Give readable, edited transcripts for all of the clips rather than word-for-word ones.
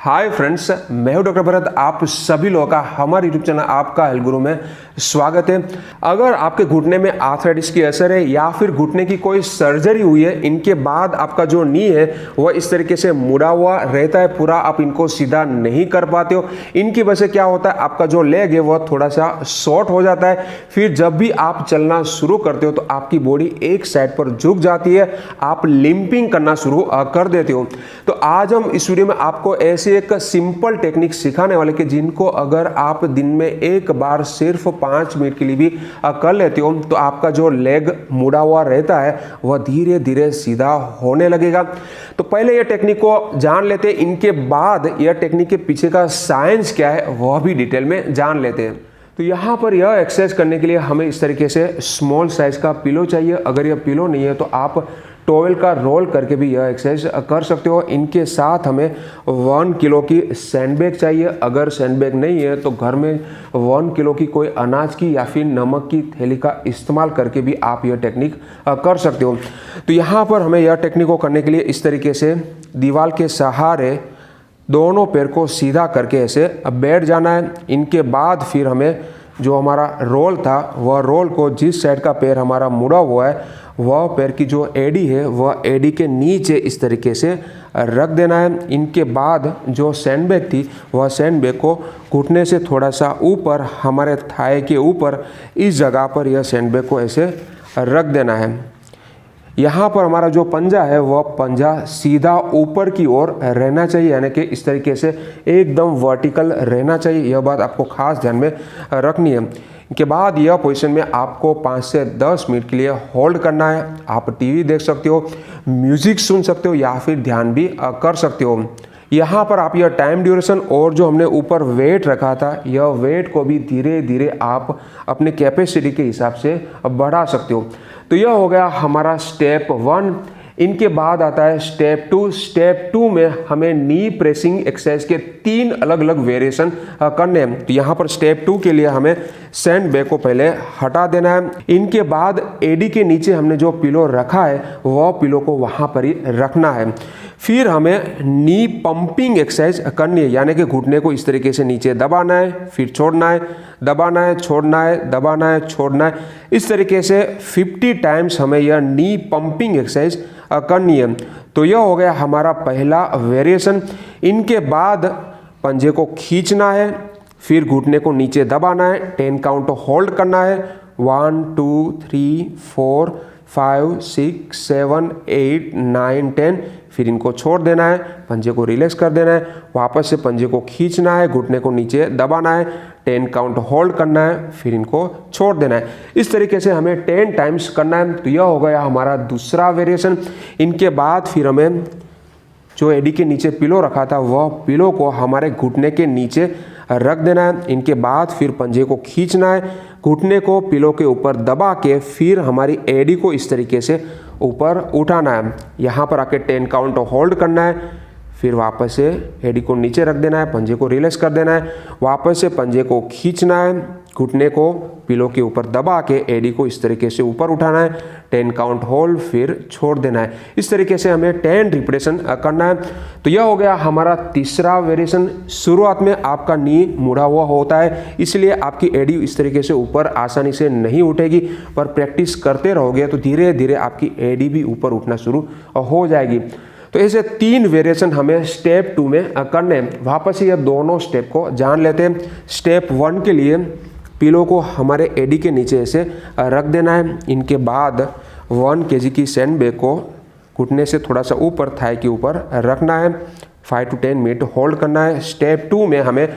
Hi friends, मैं हूं doctor Bharat. आप सभी लोगों का हमारे यूट्यूब चैनल आपका हेल्थ गुरु में स्वागत है। अगर आपके घुटने में आर्थराइटिस की असर है या फिर घुटने की कोई सर्जरी हुई है, इनके बाद आपका जो नी है वह इस तरीके से मुड़ा हुआ रहता है, पूरा आप इनको सीधा नहीं कर पाते हो। इनकी वजह से क्या होता है, आपका जो लेग है वह थोड़ा सा शॉर्ट हो जाता है। फिर जब भी आप चलना शुरू करते हो तो आपकी बॉडी एक साइड पर झुक जाती है, आप लिंपिंग करना शुरू कर देते हो। तो आज हम इस वीडियो में आपको ऐसे एक सिंपल टेक्निक सिखाने वाले कि जिनको अगर आप दिन में एक बार सिर्फ 5 मिनट के लिए भी कर लेते हो तो आपका जो लेग मुड़ा हुआ रहता है वह धीरे धीरे सीधा होने लगेगा। तो पहले यह टेक्निक को जान लेते हैं, इनके बाद यह टेक्निक के पीछे का साइंस क्या है वह भी डिटेल में जान लेते हैं। तो यहाँ पर यह एक्सरसाइज करने के लिए हमें इस तरीके से स्मॉल साइज का पिलो चाहिए। अगर यह पिलो नहीं है तो आप टॉवेल का रोल करके भी यह एक्सरसाइज कर सकते हो। इनके साथ हमें 1 किलो की सैंडबैग चाहिए। अगर सैंडबैग नहीं है तो घर में 1 किलो की कोई अनाज की या फिर नमक की थैली का इस्तेमाल करके भी आप यह टेक्निक कर सकते हो। तो यहाँ पर हमें यह टेक्निक को करने के लिए इस तरीके से दीवार के सहारे दोनों पैर को सीधा करके ऐसे बैठ जाना है। इनके बाद फिर हमें जो हमारा रोल था वह रोल को जिस साइड का पैर हमारा मुड़ा हुआ है वह पैर की जो एडी है वह एडी के नीचे इस तरीके से रख देना है। इनके बाद जो सैंडबैग थी वह सैंडबैग को घुटने से थोड़ा सा ऊपर हमारे थाई के ऊपर इस जगह पर यह सैंडबैग को ऐसे रख देना है। यहाँ पर हमारा जो पंजा है वह पंजा सीधा ऊपर की ओर रहना चाहिए, यानी कि इस तरीके से एकदम वर्टिकल रहना चाहिए। यह बात आपको खास ध्यान में रखनी है। के बाद यह पोजीशन में आपको 5 से 10 मिनट के लिए होल्ड करना है। आप टीवी देख सकते हो, म्यूजिक सुन सकते हो या फिर ध्यान भी कर सकते हो। यहाँ पर आप यह टाइम ड्यूरेशन और जो हमने ऊपर वेट रखा था यह वेट को भी धीरे धीरे आप अपने कैपेसिटी के हिसाब से बढ़ा सकते हो। तो यह हो गया हमारा स्टेप 1। इनके बाद आता है स्टेप 2। स्टेप 2 में हमें नी प्रेसिंग एक्सरसाइज के 3 अलग अलग वेरिएशन करने हैं। तो यहाँ पर स्टेप 2 के लिए हमें सैंडबैग को पहले हटा देना है। इनके बाद एडी के नीचे हमने जो पिलो रखा है वह पिलो को वहाँ पर ही रखना है। फिर हमें नी पंपिंग एक्सरसाइज करनी है, यानी कि घुटने को इस तरीके से नीचे दबाना है, फिर छोड़ना है, दबाना है, छोड़ना है, दबाना है, छोड़ना है। इस तरीके से 50 टाइम्स हमें यह नी पंपिंग एक्सरसाइज करनी है। तो यह हो गया हमारा पहला वेरिएशन। इनके बाद पंजे को खींचना है, फिर घुटने को नीचे दबाना है, 10 काउंट होल्ड करना है। 1 2 3 4 5 6 7 8 9 10। फिर इनको छोड़ देना है, पंजे को रिलैक्स कर देना है, वापस से पंजे को खींचना है, घुटने को नीचे दबाना है, 10 काउंट होल्ड करना है, फिर इनको छोड़ देना है। इस तरीके से हमें 10 टाइम्स करना है। तो यह हो गया हमारा दूसरा वेरिएशन। इनके बाद फिर हमें जो एडी के नीचे पिलो रखा था वह पिलो को हमारे घुटने के नीचे रख देना है। इनके बाद फिर पंजे को खींचना है, घुटने को पिलो के ऊपर दबा के फिर हमारी एडी को इस तरीके से ऊपर उठाना है। यहाँ पर आके 10 काउंट होल्ड करना है, फिर वापस से एडी को नीचे रख देना है, पंजे को रिलैक्स कर देना है, वापस से पंजे को खींचना है, घुटने को पिलो के ऊपर दबा के एडी को इस तरीके से ऊपर उठाना है, 10 काउंट होल्ड, फिर छोड़ देना है। इस तरीके से हमें 10 रिपीटेशन करना है। तो यह हो गया हमारा तीसरा वेरिएशन। शुरुआत में आपका नी मुड़ा हुआ होता है, इसलिए आपकी एडी इस तरीके से ऊपर आसानी से नहीं उठेगी, पर प्रैक्टिस करते रहोगे तो धीरे धीरे आपकी एडी भी ऊपर उठना शुरू हो जाएगी। तो ऐसे 3 वेरिएशन हमें स्टेप 2 में करने हैं। वापस से ये दोनों स्टेप को जान लेते हैं। स्टेप 1 के लिए पिलो को हमारे एडी के नीचे ऐसे रख देना है। इनके बाद 1 kg की सैंडबैग को घुटने से थोड़ा सा ऊपर थाई के ऊपर रखना है, 5 to 10 मिनट होल्ड करना है। स्टेप 2 में हमें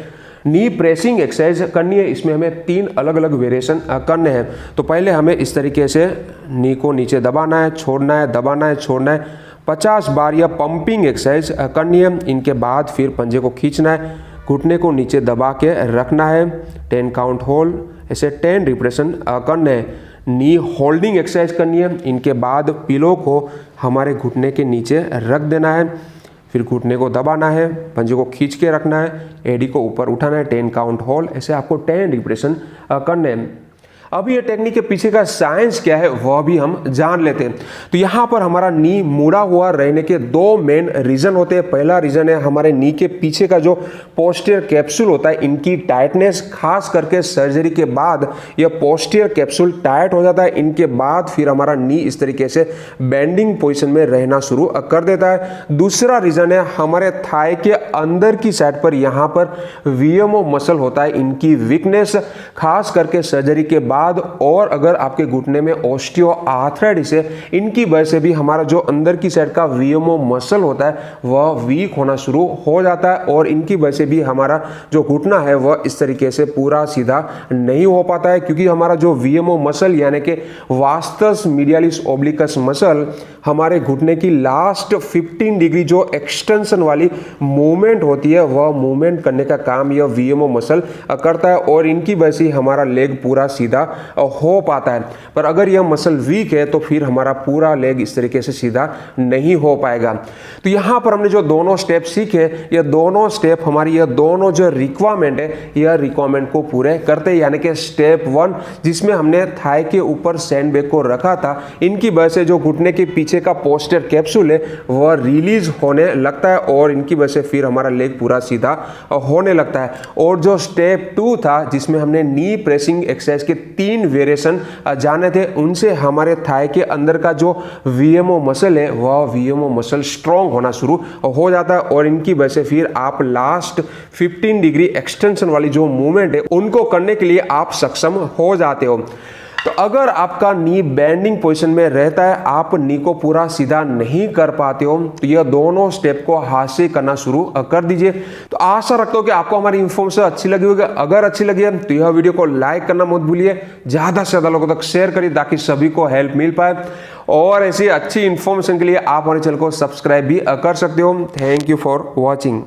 नी प्रेसिंग एक्सरसाइज करनी है। इसमें हमें 3 अलग अलग वेरिएशन करने हैं। तो पहले हमें इस तरीके से नी को नीचे दबाना है, छोड़ना है, दबाना है, छोड़ना है, 50 बार यह पंपिंग एक्सरसाइज करनी है। इनके बाद फिर पंजे को खींचना है, घुटने को नीचे दबा के रखना है, 10 काउंट होल्ड, ऐसे 10 रिपीटेशन करने हैं। नी होल्डिंग एक्सरसाइज करनी है। इनके बाद पिलो को हमारे घुटने के नीचे रख देना है, फिर घुटने को दबाना है, पंजे को खींच के रखना है, एडी को ऊपर उठाना है, 10 काउंट होल्ड, ऐसे आपको 10 रिपीटेशन करने हैं। अब ये टेक्निक के पीछे का साइंस क्या है वह भी हम जान लेते हैं। तो यहाँ पर हमारा नी मुड़ा हुआ रहने के दो मेन रीजन होते हैं। पहला रीजन है हमारे नी के पीछे का जो पोस्टीरियर कैप्सूल होता है, इनकी टाइटनेस, खास करके सर्जरी के बाद यह पोस्टीरियर कैप्सूल टाइट हो जाता है। इनके बाद फिर हमारा नी इस तरीके से बेंडिंग पोजीशन में रहना शुरू कर देता है। दूसरा रीजन है हमारे थाई के अंदर की साइड पर यहाँ पर वीएमओ मसल होता है, इनकी वीकनेस, खास करके सर्जरी के बाद। और अगर आपके घुटने में ऑस्टियोआर्थराइटिस है, इनकी वजह से भी हमारा जो अंदर की साइड का वीएमओ मसल होता है वह वीक होना शुरू हो जाता है और इनकी वजह से भी हमारा जो घुटना है वह इस तरीके से पूरा सीधा नहीं हो पाता है, क्योंकि हमारा जो वीएमओ मसल यानी कि वास्तस मीडियालिस ओब्लिकस मसल हमारे घुटने की लास्ट 15 डिग्री जो एक्सटेंशन वाली मूवमेंट होती है वह मूवमेंट करने का काम यह वीएमओ मसल करता है और इनकी वजह से हमारा लेग पूरा सीधा हो पाता है। पर अगर यह मसल वीक है तो फिर हमारा पूरा लेग इस तरीके से सीधा नहीं हो पाएगा। तो यहाँ पर हमने जो दोनों स्टेप सीखे, ये दोनों स्टेप हमारी यह दोनों जो रिक्वायरमेंट है यह रिक्वायरमेंट को पूरे करते हैं। यानी कि स्टेप 1 जिसमें हमने थाई के ऊपर सैंडबैग को रखा था, इनकी वजह से जो घुटने के पीछे का पोस्टीरियर कैप्सूल है वह रिलीज होने लगता है और इनकी वजह से फिर हमारा लेग पूरा सीधा होने लगता है। और जो स्टेप 2 था जिसमें हमने नी प्रेसिंग एक्सरसाइज के 3 वेरिएशन जाने थे, उनसे हमारे थाई के अंदर का जो वीएमओ मसल है वह वीएमओ मसल स्ट्रॉन्ग होना शुरू हो जाता है और इनकी वजह से फिर आप लास्ट 15 डिग्री एक्सटेंशन वाली जो मूवमेंट है उनको करने के लिए आप सक्षम हो जाते हो। तो अगर आपका नी बेंडिंग पोजीशन में रहता है, आप नी को पूरा सीधा नहीं कर पाते हो, तो यह दोनों स्टेप को हाथ से करना शुरू कर दीजिए। तो आशा रखता हूं कि आपको हमारी इन्फॉर्मेशन अच्छी लगी होगी। अगर अच्छी लगी है तो यह वीडियो को लाइक करना मत भूलिए, ज्यादा से ज्यादा लोगों तक शेयर करिए ताकि सभी को हेल्प मिल पाए। और ऐसी अच्छी इन्फॉर्मेशन के लिए आप हमारे चैनल को सब्सक्राइब भी कर सकते हो। Thank you for watching.